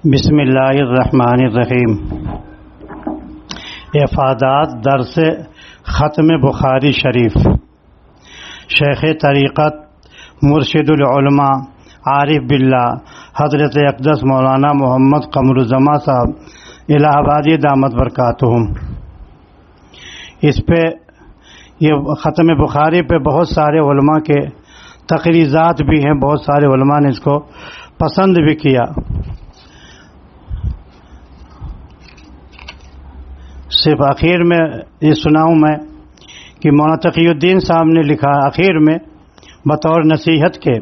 بسم اللہ الرحمن الرحیم۔ افادات درس ختم بخاری شریف۔ شیخ طریقت مرشد العلماء عارف باللہ حضرت اقدس مولانا محمد قمر الزمان صاحب الہ آبادی دامت برکاتہم، اس پہ یہ ختم بخاری پہ بہت سارے علماء کے تقریضات بھی ہیں، بہت سارے علماء نے اس کو پسند بھی کیا۔ صرف آخر میں یہ سناؤں میں کہ مولانا تقی الدین صاحب نے لکھا آخر میں بطور نصیحت کے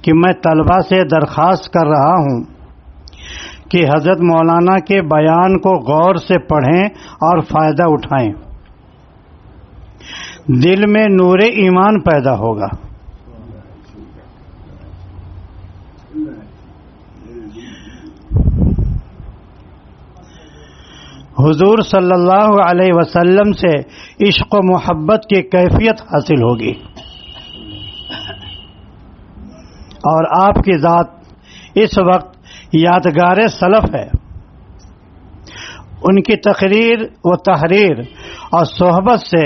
کہ میں طلبہ سے درخواست کر رہا ہوں کہ حضرت مولانا کے بیان کو غور سے پڑھیں اور فائدہ اٹھائیں، دل میں نور ایمان پیدا ہوگا۔ حضور صلی اللہ علیہ وسلم سے عشق و محبت کی کیفیت حاصل ہوگی، اور آپ کی ذات اس وقت یادگار سلف ہے۔ ان کی تقریر و تحریر اور صحبت سے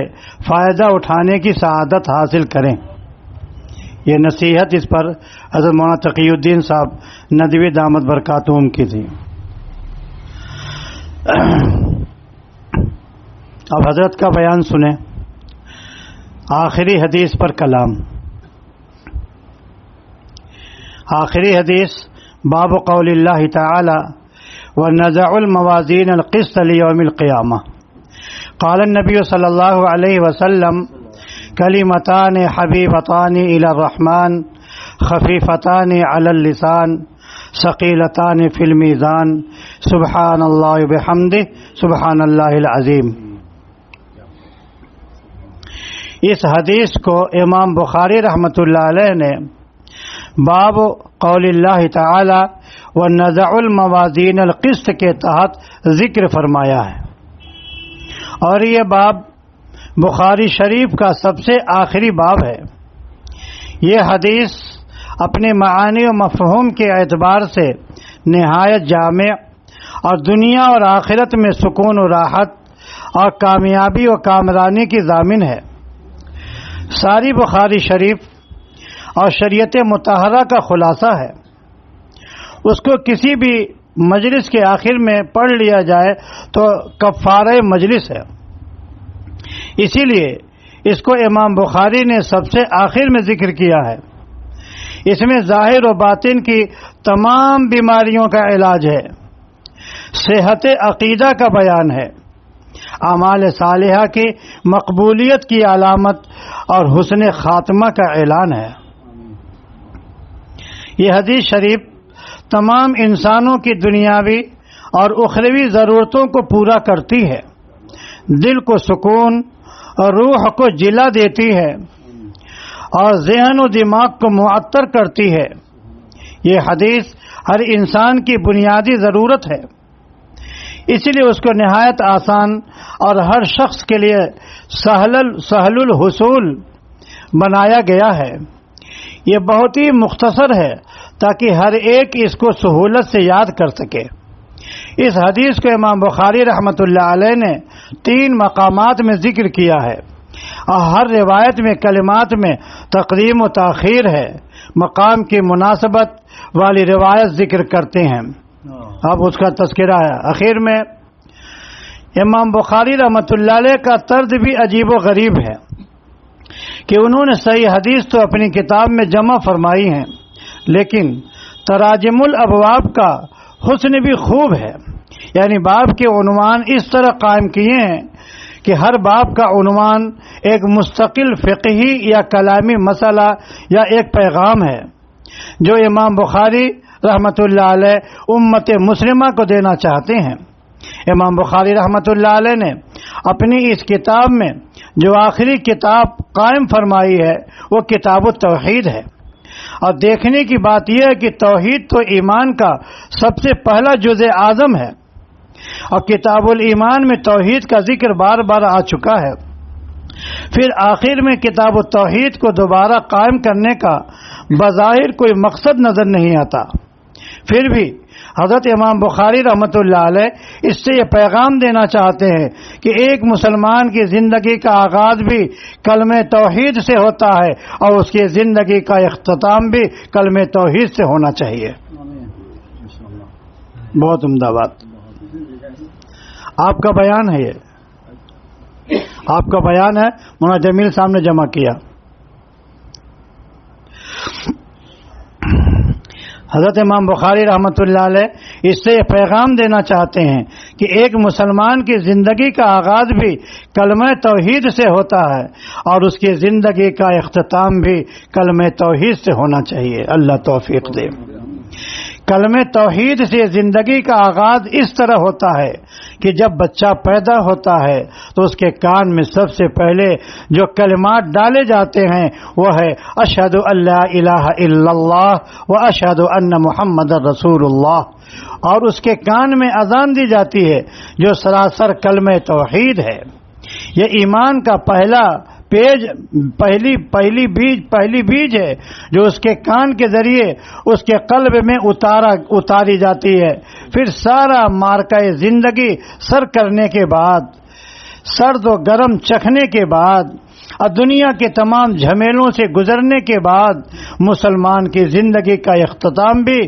فائدہ اٹھانے کی سعادت حاصل کریں۔ یہ نصیحت اس پر حضرت مولانا تقی الدین صاحب ندوی دامت برکاتہم کی تھی۔ اب حضرت کا بیان سنیں۔ آخری حدیث پر کلام۔ آخری حدیث باب قول اللہ تعالی ونزع الموازین القسط لیوم القیامہ۔ قال النبی صلی اللہ علیہ وسلم کلمتان حبیبتان الی الرحمن خفیفتان علی اللسان ثقیلتان فی المیزان سبحان اللہ بحمدہ سبحان اللہ العظیم۔ اس حدیث کو امام بخاری رحمۃ اللہ علیہ نے باب قول اللہ تعالی ونزع الموازین القسط کے تحت ذکر فرمایا ہے، اور یہ باب بخاری شریف کا سب سے آخری باب ہے۔ یہ حدیث اپنے معانی و مفہوم کے اعتبار سے نہایت جامع اور دنیا اور آخرت میں سکون و راحت اور کامیابی و کامرانی کی ضامن ہے۔ ساری بخاری شریف اور شریعت مطہرہ کا خلاصہ ہے۔ اس کو کسی بھی مجلس کے آخر میں پڑھ لیا جائے تو کفارہ مجلس ہے، اسی لیے اس کو امام بخاری نے سب سے آخر میں ذکر کیا ہے۔ اس میں ظاہر و باطن کی تمام بیماریوں کا علاج ہے، صحت عقیدہ کا بیان ہے، اعمال صالحہ کی مقبولیت کی علامت اور حسن خاتمہ کا اعلان ہے۔ یہ حدیث شریف تمام انسانوں کی دنیاوی اور اخروی ضرورتوں کو پورا کرتی ہے، دل کو سکون اور روح کو جلا دیتی ہے، اور ذہن و دماغ کو معطر کرتی ہے۔ یہ حدیث ہر انسان کی بنیادی ضرورت ہے، اس لیے اس کو نہایت آسان اور ہر شخص کے لیے سہل الحصول بنایا گیا ہے۔ یہ بہت ہی مختصر ہے تاکہ ہر ایک اس کو سہولت سے یاد کر سکے۔ اس حدیث کو امام بخاری رحمۃ اللہ علیہ نے 3 مقامات میں ذکر کیا ہے، اور ہر روایت میں کلمات میں تقدیم و تاخیر ہے، مقام کی مناسبت والی روایت ذکر کرتے ہیں۔ اب اس کا تذکرہ ہے۔ آخر میں امام بخاری رحمۃ اللہ علیہ کا طرز بھی عجیب و غریب ہے کہ انہوں نے صحیح حدیث تو اپنی کتاب میں جمع فرمائی ہیں، لیکن تراجم الابواب کا حسن بھی خوب ہے، یعنی باب کے عنوان اس طرح قائم کیے ہیں کہ ہر باب کا عنوان ایک مستقل فقہی یا کلامی مسئلہ یا ایک پیغام ہے جو امام بخاری رحمۃ اللہ علیہ امت مسلمہ کو دینا چاہتے ہیں۔ امام بخاری رحمۃ اللہ علیہ نے اپنی اس کتاب میں جو آخری کتاب قائم فرمائی ہے وہ کتاب التوحید ہے، اور دیکھنے کی بات یہ ہے کہ توحید تو ایمان کا سب سے پہلا جزء اعظم ہے، اور کتاب الایمان میں توحید کا ذکر بار بار آ چکا ہے۔ پھر آخر میں کتاب التوحید کو دوبارہ قائم کرنے کا بظاہر کوئی مقصد نظر نہیں آتا، پھر بھی حضرت امام بخاری رحمۃ اللہ علیہ اس سے یہ پیغام دینا چاہتے ہیں کہ ایک مسلمان کی زندگی کا آغاز بھی کلمہ توحید سے ہوتا ہے اور اس کی زندگی کا اختتام بھی کلمہ توحید سے ہونا چاہیے. بہت عمدہ بات. آپ کا بیان ہے، یہ آپ کا بیان ہے، مولانا جمیل صاحب نے جمع کیا. حضرت امام بخاری رحمۃ اللہ علیہ اس سے یہ پیغام دینا چاہتے ہیں کہ ایک مسلمان کی زندگی کا آغاز بھی کلمہ توحید سے ہوتا ہے اور اس کی زندگی کا اختتام بھی کلمہ توحید سے ہونا چاہیے. اللہ توفیق دے. کلمہ توحید سے زندگی کا آغاز اس طرح ہوتا ہے کہ جب بچہ پیدا ہوتا ہے تو اس کے کان میں سب سے پہلے جو کلمات ڈالے جاتے ہیں وہ ہے اشہد ان لا الہ الا اللہ و اشہد ان محمد رسول اللہ، اور اس کے کان میں اذان دی جاتی ہے جو سراسر کلمہ توحید ہے. یہ ایمان کا پہلی بیج ہے جو اس کے کان کے ذریعے اس کے قلب میں اتاری جاتی ہے. پھر سارا مارکہ زندگی سر کرنے کے بعد، سرد و گرم چکھنے کے بعد اور دنیا کے تمام جھمیلوں سے گزرنے کے بعد مسلمان کی زندگی کا اختتام بھی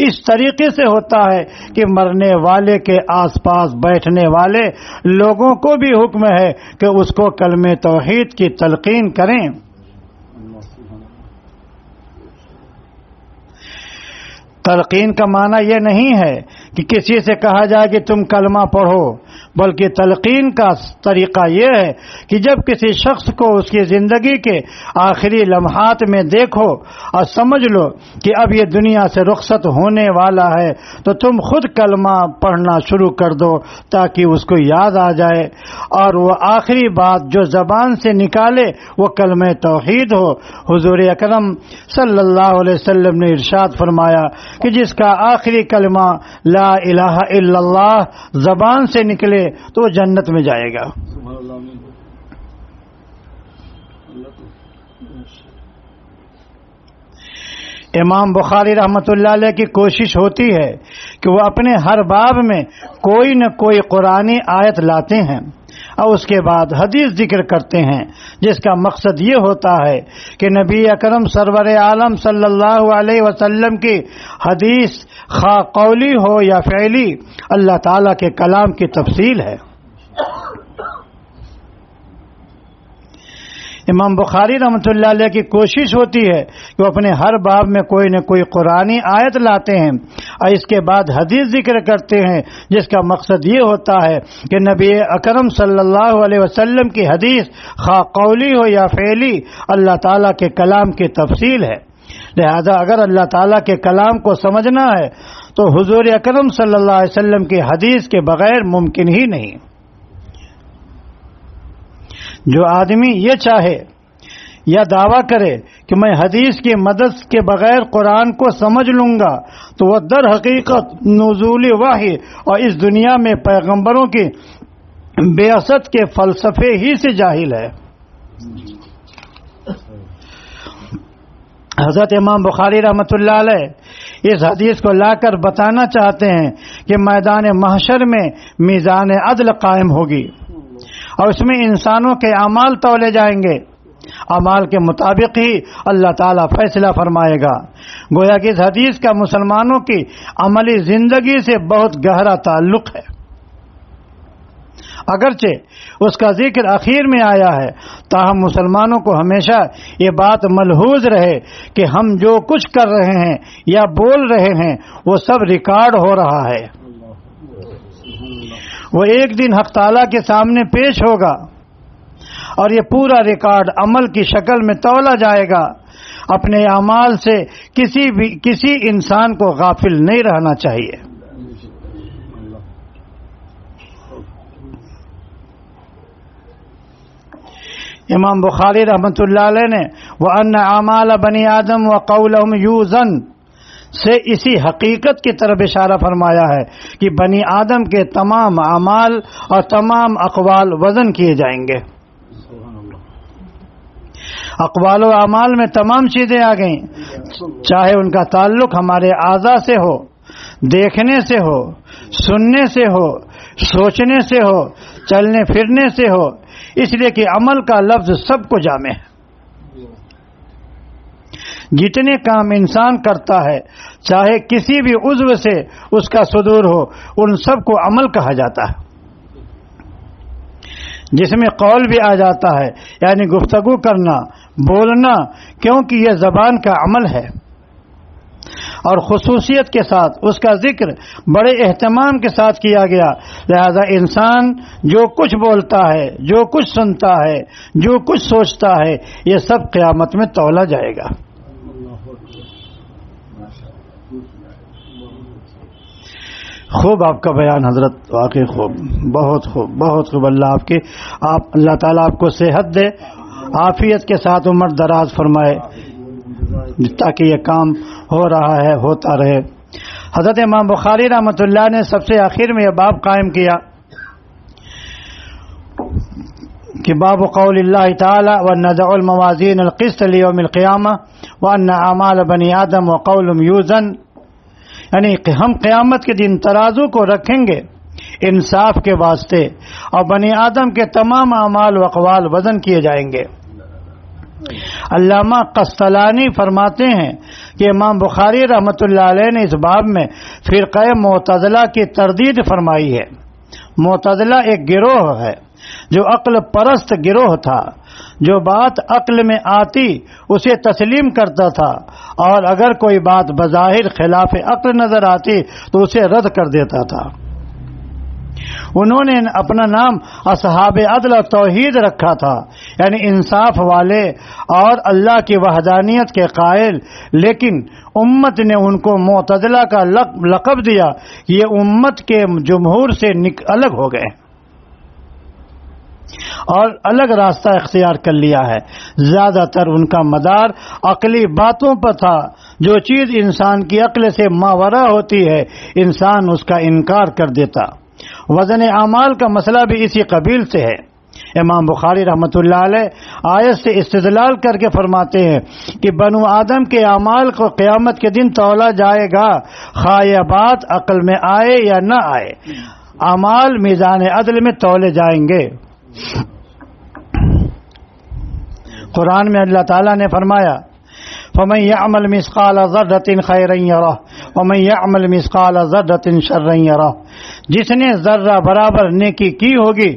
اس طریقے سے ہوتا ہے کہ مرنے والے کے آس پاس بیٹھنے والے لوگوں کو بھی حکم ہے کہ اس کو کلمہ توحید کی تلقین کریں. تلقین کا معنی یہ نہیں ہے کہ کسی سے کہا جائے کہ تم کلمہ پڑھو، بلکہ تلقین کا طریقہ یہ ہے کہ جب کسی شخص کو اس کی زندگی کے آخری لمحات میں دیکھو اور سمجھ لو کہ اب یہ دنیا سے رخصت ہونے والا ہے تو تم خود کلمہ پڑھنا شروع کر دو تاکہ اس کو یاد آ جائے اور وہ آخری بات جو زبان سے نکالے وہ کلمہ توحید ہو. حضور اکرم صلی اللہ علیہ وسلم نے ارشاد فرمایا کہ جس کا آخری کلمہ لا الہ الا اللہ زبان سے نکلے تو وہ جنت میں جائے گا. امام بخاری رحمۃ اللہ علیہ کی کوشش ہوتی ہے کہ وہ اپنے ہر باب میں کوئی نہ کوئی قرآنی آیت لاتے ہیں اور اس کے بعد حدیث ذکر کرتے ہیں، جس کا مقصد یہ ہوتا ہے کہ نبی اکرم سرور عالم صلی اللہ علیہ وسلم کی حدیث خواہ قولی ہو یا فعلی اللہ تعالیٰ کے کلام کی تفصیل ہے. امام بخاری رحمۃ اللہ علیہ کی کوشش ہوتی ہے کہ وہ اپنے ہر باب میں کوئی نہ کوئی قرآنی آیت لاتے ہیں اور اس کے بعد حدیث ذکر کرتے ہیں، جس کا مقصد یہ ہوتا ہے کہ نبی اکرم صلی اللہ علیہ وسلم کی حدیث خواہ قولی ہو یا فعلی اللہ تعالیٰ کے کلام کی تفصیل ہے. لہذا اگر اللہ تعالیٰ کے کلام کو سمجھنا ہے تو حضور اکرم صلی اللہ علیہ وسلم کی حدیث کے بغیر ممکن ہی نہیں. جو آدمی یہ چاہے یا دعویٰ کرے کہ میں حدیث کی مدد کے بغیر قرآن کو سمجھ لوں گا تو وہ در حقیقت نزول وحی اور اس دنیا میں پیغمبروں کی بعثت کے فلسفے ہی سے جاہل ہے. حضرت امام بخاری رحمۃ اللہ علیہ اس حدیث کو لا کر بتانا چاہتے ہیں کہ میدان محشر میں میزان عدل قائم ہوگی اور اس میں انسانوں کے اعمال تولے جائیں گے. اعمال کے مطابق ہی اللہ تعالیٰ فیصلہ فرمائے گا. گویا کہ اس حدیث کا مسلمانوں کی عملی زندگی سے بہت گہرا تعلق ہے. اگرچہ اس کا ذکر اخیر میں آیا ہے، تاہم مسلمانوں کو ہمیشہ یہ بات ملحوظ رہے کہ ہم جو کچھ کر رہے ہیں یا بول رہے ہیں وہ سب ریکارڈ ہو رہا ہے. وہ ایک دن حق تعالیٰ کے سامنے پیش ہوگا اور یہ پورا ریکارڈ عمل کی شکل میں تولا جائے گا. اپنے اعمال سے کسی انسان کو غافل نہیں رہنا چاہیے. امام بخاری رحمۃ اللہ علیہ نے وَأَنَّ أَعْمَالَ بَنِي آدَمَ وَقَوْلَهُمْ يُوزَنُ سے اسی حقیقت کی طرف اشارہ فرمایا ہے کہ بنی آدم کے تمام اعمال اور تمام اقوال وزن کیے جائیں گے. اقوال و اعمال میں تمام چیزیں آ گئیں، چاہے ان کا تعلق ہمارے اعضاء سے ہو دیکھنے سے ہو، سننے سے ہو، سوچنے سے ہو، چلنے پھرنے سے ہو، اس لیے کہ عمل کا لفظ سب کو جامع ہے۔ جتنے کام انسان کرتا ہے چاہے کسی بھی عضو سے اس کا صدور ہو، ان سب کو عمل کہا جاتا ہے، جس میں قول بھی آ جاتا ہے، یعنی گفتگو کرنا، بولنا، کیونکہ یہ زبان کا عمل ہے، اور خصوصیت کے ساتھ اس کا ذکر بڑے اہتمام کے ساتھ کیا گیا۔ لہذا انسان جو کچھ بولتا ہے، جو کچھ سنتا ہے، جو کچھ سوچتا ہے، یہ سب قیامت میں تولا جائے گا۔ خوب آپ کا بیان حضرت، واقعی خوب، بہت خوب، بہت خوب۔ اللہ تعالیٰ آپ کو صحت دے، عافیت کے ساتھ عمر دراز فرمائے، تاکہ یہ کام ہو رہا ہے ہوتا رہے۔ حضرت امام بخاری رحمۃ اللہ نے سب سے آخر میں یہ باب قائم کیا کہ باب قول اللہ تعالی وَنَضَعُ الْمَوَازِينَ الْقِسْطَ لِيَوْمِ الْقِيَامَةِ وَأَنَّ أَعْمَالَ بَنِي آدَمَ وَقَوْلُهُمْ يُوزَنُ، یعنی کہ ہم قیامت کے دن ترازو کو رکھیں گے انصاف کے واسطے، اور بنی آدم کے تمام اعمال و اقوال وزن کیے جائیں گے۔ علامہ قسطلانی فرماتے ہیں کہ امام بخاری رحمۃ اللہ علیہ نے اس باب میں فرقہ معتزلہ کی تردید فرمائی ہے۔ معتزلہ ایک گروہ ہے جو عقل پرست گروہ تھا، جو بات عقل میں آتی اسے تسلیم کرتا تھا، اور اگر کوئی بات بظاہر خلاف عقل نظر آتی تو اسے رد کر دیتا تھا۔ انہوں نے اپنا نام اصحاب عدل و توحید رکھا تھا، یعنی انصاف والے اور اللہ کی وحدانیت کے قائل، لیکن امت نے ان کو معتزلہ کا لقب دیا کہ یہ امت کے جمہور سے الگ ہو گئے اور الگ راستہ اختیار کر لیا ہے۔ زیادہ تر ان کا مدار عقلی باتوں پر تھا، جو چیز انسان کی عقل سے ماورا ہوتی ہے انسان اس کا انکار کر دیتا۔ وزن اعمال کا مسئلہ بھی اسی قبیل سے ہے۔ امام بخاری رحمۃ اللہ علیہ آیت سے استدلال کر کے فرماتے ہیں کہ بنو آدم کے اعمال کو قیامت کے دن تولا جائے گا، خواہ یہ بات عقل میں آئے یا نہ آئے، اعمال میزان عدل میں تولے جائیں گے۔ قرآن میں اللہ تعالیٰ نے فرمایا فَمَن يَعْمَلْ مِثْقَالَ ذَرَّةٍ خَيْرًا يَرَهُ وَمَن يَعْمَلْ مِثْقَالَ ذَرَّةٍ شَرًّا يَرَهُ، جس نے ذرہ برابر نیکی کی ہوگی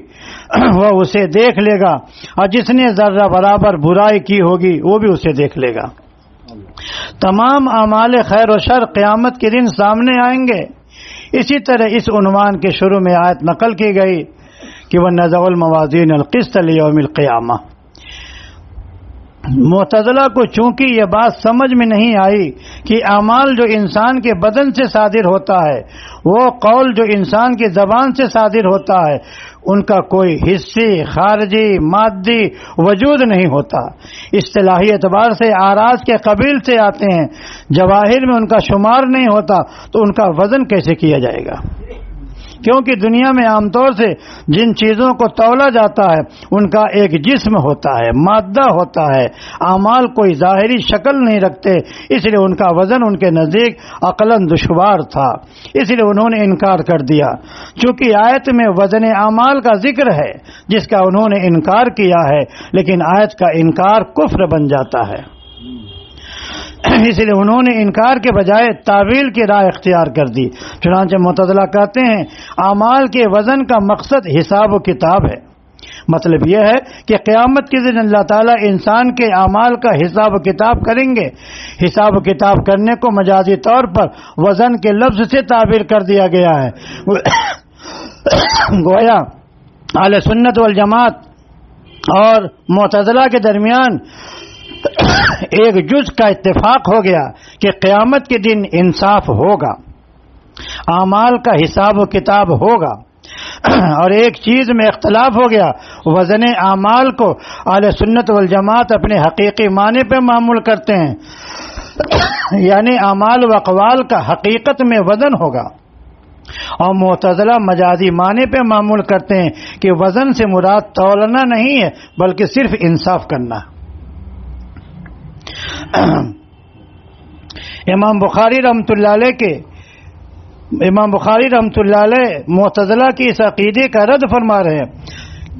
وہ اسے دیکھ لے گا، اور جس نے ذرہ برابر برائی کی ہوگی وہ بھی اسے دیکھ لے گا۔ تمام اعمال خیر و شر قیامت کے دن سامنے آئیں گے۔ اسی طرح اس عنوان کے شروع میں آیت نقل کی گئی کہ وَنَضَعُ الْمَوَازِينَ الْقِسْطَ لِيَوْمِ الْقِيَامَةِ۔ معتزلہ کو چونکہ یہ بات سمجھ میں نہیں آئی کہ اعمال جو انسان کے بدن سے صادر ہوتا ہے، وہ قول جو انسان کی زبان سے صادر ہوتا ہے، ان کا کوئی حصی، خارجی، مادی وجود نہیں ہوتا، اصطلاحی اعتبار سے اعراض کے قبیل سے آتے ہیں، جواہر میں ان کا شمار نہیں ہوتا، تو ان کا وزن کیسے کیا جائے گا؟ کیونکہ دنیا میں عام طور سے جن چیزوں کو تولا جاتا ہے ان کا ایک جسم ہوتا ہے، مادہ ہوتا ہے، اعمال کوئی ظاہری شکل نہیں رکھتے، اس لیے ان کا وزن ان کے نزدیک عقلاً دشوار تھا، اس لیے انہوں نے انکار کر دیا۔ چونکہ آیت میں وزن اعمال کا ذکر ہے جس کا انہوں نے انکار کیا ہے، لیکن آیت کا انکار کفر بن جاتا ہے، اس لیے انہوں نے انکار کے بجائے تعویل کی راہ اختیار کر دی۔ چنانچہ معتزلہ کہتے ہیں اعمال کے وزن کا مقصد حساب و کتاب ہے۔ مطلب یہ ہے کہ قیامت کے دن اللہ تعالیٰ انسان کے اعمال کا حساب و کتاب کریں گے۔ حساب و کتاب کرنے کو مجازی طور پر وزن کے لفظ سے تعبیر کر دیا گیا ہے۔ گویا اہل سنت والجماعت اور معتزلہ کے درمیان ایک جز کا اتفاق ہو گیا کہ قیامت کے دن انصاف ہوگا، اعمال کا حساب و کتاب ہوگا، اور ایک چیز میں اختلاف ہو گیا، وزن اعمال کو اہل سنت والجماعت اپنے حقیقی معنی پہ معمول کرتے ہیں، یعنی اعمال و اقوال کا حقیقت میں وزن ہوگا، اور معتزلہ مجازی معنی پہ معمول کرتے ہیں کہ وزن سے مراد تولنا نہیں ہے بلکہ صرف انصاف کرنا۔ امام بخاری رحمۃ اللہ علیہ کے امام بخاری رحمۃ اللہ علیہ معتزلہ کی اس عقیدے کا رد فرما رہے ہیں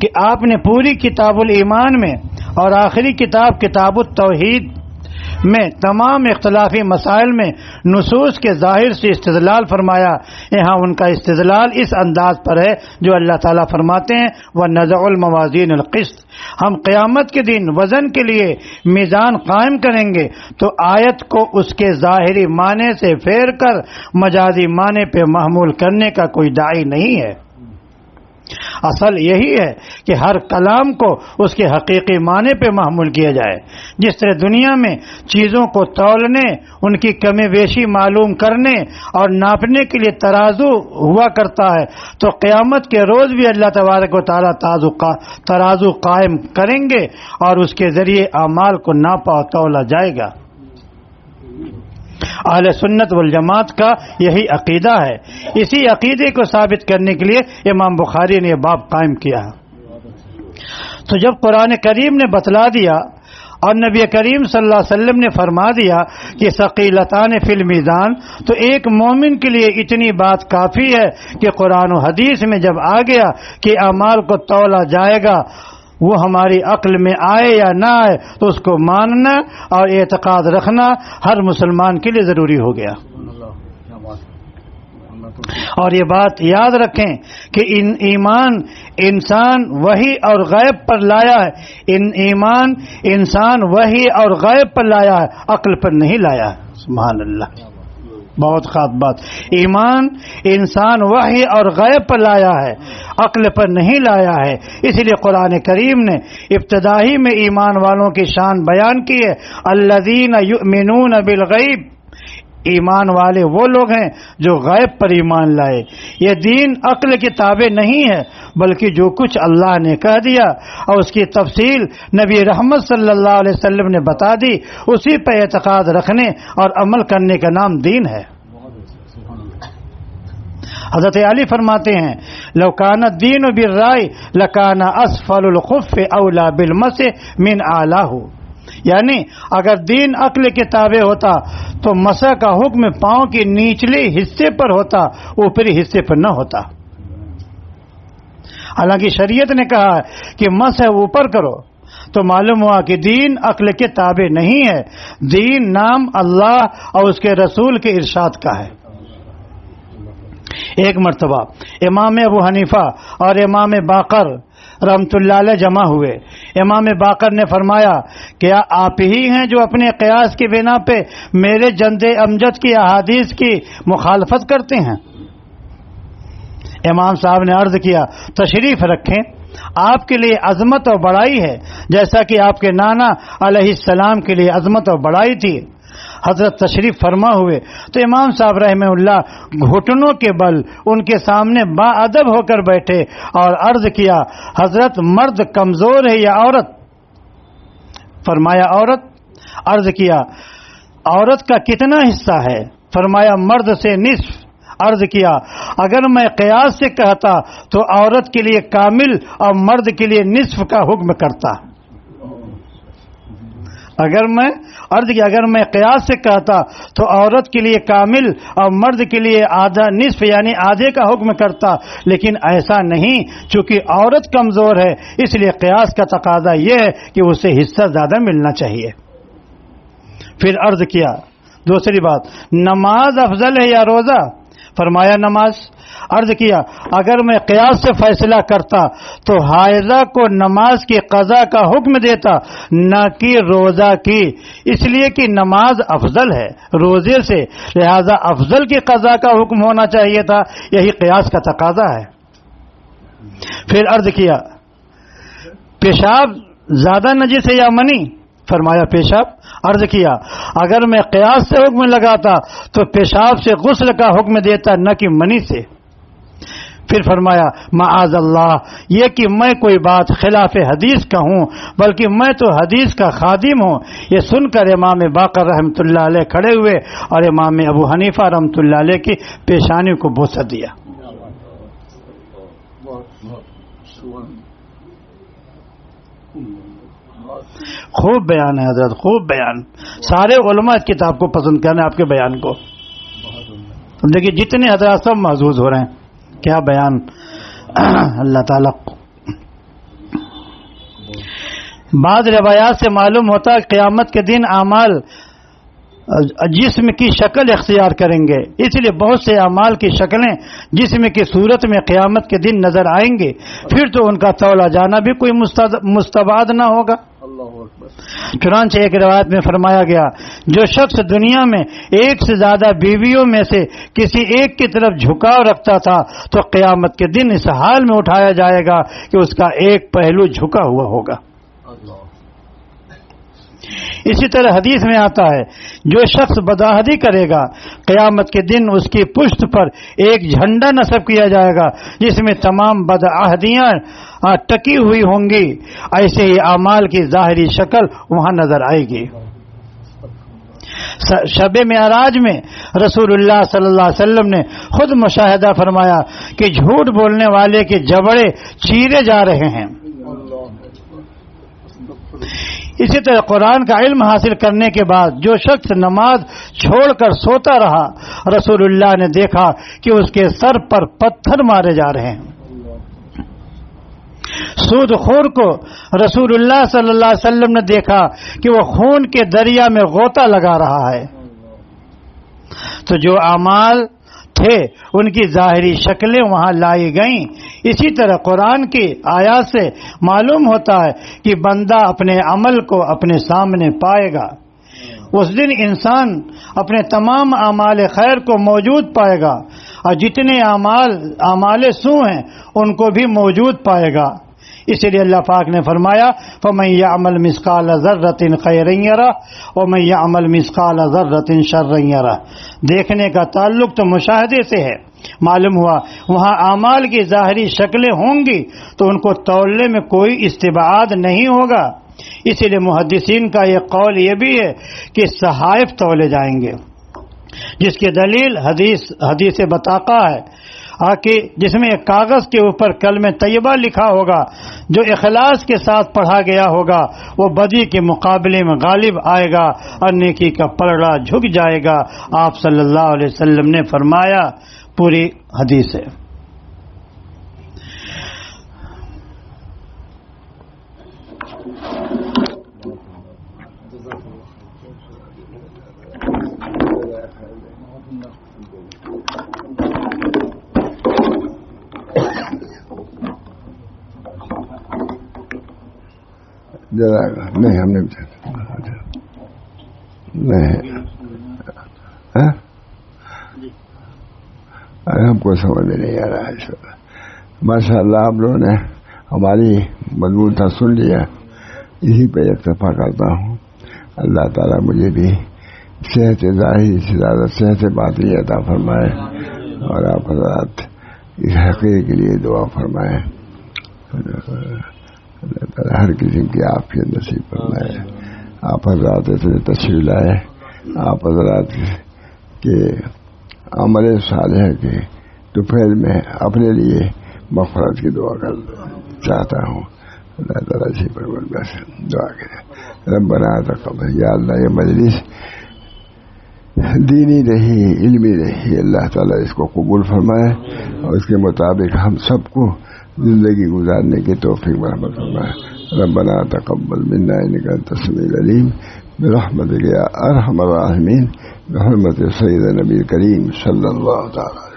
کہ آپ نے پوری کتاب الایمان میں اور آخری کتاب کتاب التوحید میں تمام اختلافی مسائل میں نصوص کے ظاہر سے استدلال فرمایا. یہاں ان کا استدلال اس انداز پر ہے جو اللہ تعالیٰ فرماتے ہیں وَنَزَعُ الْمَوَازِينَ الْقِسْطَ، ہم قیامت کے دن وزن کے لیے میزان قائم کریں گے. تو آیت کو اس کے ظاہری معنی سے پھیر کر مجازی معنی پہ محمول کرنے کا کوئی داعی نہیں ہے. اصل یہی ہے کہ ہر کلام کو اس کے حقیقی معنی پہ محمول کیا جائے. جس طرح دنیا میں چیزوں کو تولنے، ان کی کمی بیشی معلوم کرنے اور ناپنے کے لیے ترازو ہوا کرتا ہے، تو قیامت کے روز بھی اللہ تبارک و تعالیٰ ترازو قائم کریں گے اور اس کے ذریعے اعمال کو ناپا اور تولا جائے گا. اہل سنت والجماعت کا یہی عقیدہ ہے. اسی عقیدے کو ثابت کرنے کے لیے امام بخاری نے یہ باب قائم کیا. تو جب قرآن کریم نے بتلا دیا اور نبی کریم صلی اللہ علیہ وسلم نے فرما دیا کہ ثقیلتان فی المیزان، تو ایک مومن کے لیے اتنی بات کافی ہے کہ قرآن و حدیث میں جب آ گیا کہ اعمال کو تولا جائے گا، وہ ہماری عقل میں آئے یا نہ آئے تو اس کو ماننا اور اعتقاد رکھنا ہر مسلمان کے لیے ضروری ہو گیا. اور یہ بات یاد رکھیں کہ ایمان انسان وحی اور غیب پر لایا ہے. ایمان انسان وحی اور غیب پر لایا ہے، عقل پر نہیں لایا ہے. سبحان اللہ، بہت خاص بات. ایمان انسان وحی اور غیب پر لایا ہے، عقل پر نہیں لایا ہے. اس لیے قرآن کریم نے ابتدائی میں ایمان والوں کی شان بیان کی ہے. الذین یؤمنون بالغیب، ایمان والے وہ لوگ ہیں جو غیب پر ایمان لائے. یہ دین عقل کی تابع نہیں ہے، بلکہ جو کچھ اللہ نے کہہ دیا اور اس کی تفصیل نبی رحمت صلی اللہ علیہ وسلم نے بتا دی، اسی پہ اعتقاد رکھنے اور عمل کرنے کا نام دین ہے. حضرت علی فرماتے ہیں لو کان الدین بالرائے لکان اسفل الخف اولا بالمسح من اعلاہ، یعنی اگر دین عقل کے تابع ہوتا تو مسح کا حکم پاؤں کی نیچلے حصے پر ہوتا، اوپری حصے پر نہ ہوتا. حالانکہ شریعت نے کہا کہ مسح اوپر کرو، تو معلوم ہوا کہ دین عقل کے تابع نہیں ہے. دین نام اللہ اور اس کے رسول کے ارشاد کا ہے. ایک مرتبہ امام ابو حنیفہ اور امام باقر رحمت اللہ علیہ جمع ہوئے. امام باقر نے فرمایا کیا آپ ہی ہیں جو اپنے قیاس کی بنا پہ میرے جند امجد کی احادیث کی مخالفت کرتے ہیں؟ امام صاحب نے عرض کیا تشریف رکھیں، آپ کے لیے عظمت اور بڑائی ہے جیسا کہ آپ کے نانا علیہ السلام کے لیے عظمت اور بڑائی تھی. حضرت تشریف فرما ہوئے تو امام صاحب رحمہ اللہ گھٹنوں کے بل ان کے سامنے با ادب ہو کر بیٹھے اور عرض کیا حضرت مرد کمزور ہے یا عورت؟ فرمایا عورت. عرض کیا عورت کا کتنا حصہ ہے؟ فرمایا مرد سے نصف. عرض کیا اگر میں قیاس سے کہتا تو عورت کے لیے کامل اور مرد کے لیے نصف کا حکم کرتا. اگر میں قیاس سے کہتا تو عورت کے لیے کامل اور مرد کے لیے آدھا نصف یعنی آدھے کا حکم کرتا، لیکن ایسا نہیں. چونکہ عورت کمزور ہے اس لیے قیاس کا تقاضا یہ ہے کہ اسے حصہ زیادہ ملنا چاہیے. پھر عرض کیا دوسری بات نماز افضل ہے یا روزہ؟ فرمایا نماز. عرض کیا اگر میں قیاس سے فیصلہ کرتا تو حائضہ کو نماز کی قضا کا حکم دیتا نہ کہ روزہ کی، اس لیے کہ نماز افضل ہے روزے سے، لہذا افضل کی قضا کا حکم ہونا چاہیے تھا. یہی قیاس کا تقاضا ہے. پھر عرض کیا پیشاب زیادہ نجس ہے یا منی؟ فرمایا پیشاب. عرض کیا اگر میں قیاس سے حکم لگاتا تو پیشاب سے غسل کا حکم دیتا نہ کہ منی سے. پھر فرمایا معاذ اللہ، یہ کہ میں کوئی بات خلاف حدیث کا ہوں بلکہ میں تو حدیث کا خادم ہوں. یہ سن کر امام باقر رحمت اللہ علیہ کھڑے ہوئے اور امام ابو حنیفہ رحمت اللہ علیہ کی پیشانی کو بوسہ دیا. خوب بیان ہے حضرت، خوب بیان. سارے علماء اس کتاب کو پسند کرنے آپ کے بیان کو. دیکھیے جتنے حضرات سب محظوظ ہو رہے ہیں، کیا بیان اللہ تعالیٰ کو۔ بعض روایات سے معلوم ہوتا ہے قیامت کے دن اعمال جسم کی شکل اختیار کریں گے، اس لیے بہت سے اعمال کی شکلیں جسم کی صورت میں قیامت کے دن نظر آئیں گے، پھر تو ان کا تولا جانا بھی کوئی مستبعد نہ ہوگا۔ چنانچہ ایک روایت میں فرمایا گیا، جو شخص دنیا میں ایک سے زیادہ بیویوں میں سے کسی ایک کی طرف جھکاؤ رکھتا تھا تو قیامت کے دن اس حال میں اٹھایا جائے گا کہ اس کا ایک پہلو جھکا ہوا ہوگا۔ اسی طرح حدیث میں آتا ہے، جو شخص بدعہدی کرے گا قیامت کے دن اس کی پشت پر ایک جھنڈا نصب کیا جائے گا جس میں تمام بدعہدیاں ٹکی ہوئی ہوں گی، ایسے ہی اعمال کی ظاہری شکل وہاں نظر آئے گی۔ شب معراج میں رسول اللہ صلی اللہ علیہ وسلم نے خود مشاہدہ فرمایا کہ جھوٹ بولنے والے کے جبڑے چیرے جا رہے ہیں۔ اسی طرح قرآن کا علم حاصل کرنے کے بعد جو شخص نماز چھوڑ کر سوتا رہا، رسول اللہ نے دیکھا کہ اس کے سر پر پتھر مارے جا رہے ہیں۔ سود خور کو رسول اللہ صلی اللہ علیہ وسلم نے دیکھا کہ وہ خون کے دریا میں غوطہ لگا رہا ہے۔ تو جو اعمال تھے ان کی ظاہری شکلیں وہاں لائی گئیں۔ اسی طرح قرآن کی آیات سے معلوم ہوتا ہے کہ بندہ اپنے عمل کو اپنے سامنے پائے گا۔ اس دن انسان اپنے تمام اعمال خیر کو موجود پائے گا اور جتنے اعمال سو ہیں ان کو بھی موجود پائے گا۔ اسی لیے اللہ پاک نے فرمایا فَمَن يَعْمَلْ مِثْقَالَ ذَرَّةٍ خَيْرًا يَرَهُ وَمَن يَعْمَلْ مِثْقَالَ ذَرَّةٍ شَرًّا يَرَهُ۔ دیکھنے کا تعلق تو مشاہدے سے ہے۔ معلوم ہوا وہاں اعمال کی ظاہری شکلیں ہوں گی تو ان کو تولنے میں کوئی استبعاد نہیں ہوگا۔ اسی لیے محدثین کا یہ قول یہ بھی ہے کہ صحائف تولے جائیں گے، جس کی دلیل حدیث بطاقہ ہے کہ جس میں ایک کاغذ کے اوپر کلمہ طیبہ لکھا ہوگا، جو اخلاص کے ساتھ پڑھا گیا ہوگا وہ بدی کے مقابلے میں غالب آئے گا اور نیکی کا پلڑا جھک جائے گا۔ آپ صلی اللہ علیہ وسلم نے فرمایا، پوری حدیث ہے۔ نہیں ہم نے نہیں ہم کو سمجھ میں نہیں آ رہا ہے۔ ماشاء اللہ آپ لوگوں نے ہماری مضمون تھا سن لیا، اسی پہ اتفاق کرتا ہوں۔ اللہ تعالیٰ مجھے بھی صحت ظاہری سے زیادہ صحت باطنی عطا فرمائے اور آپ حضرات اس حقیقت کے لیے دعا فرمائے۔ اللہ تعالیٰ ہر قسم کی عافیت نصیب فرمائے۔ آپ حضرات سے تشریف لائے، آپ حضرات کے عمل صالح کے دوپہر میں اپنے لیے مغفرت کی دعا کر چاہتا ہوں۔ اللہ تعالیٰ سے دعا کرے، ربنا تقبل۔ یا اللہ یہ مجلس دینی رہی، علمی رہی، اللہ تعالیٰ اس کو قبول فرمائے اور اس کے مطابق ہم سب کو زندگی گزارنے کی توفیق مرحمت فرمائے۔ ربنا تقبل منا انک انت السمیع العلیم برحمتک یا ارحم الراحمین بحرمت سید نبی کریم صلی اللہ تعالی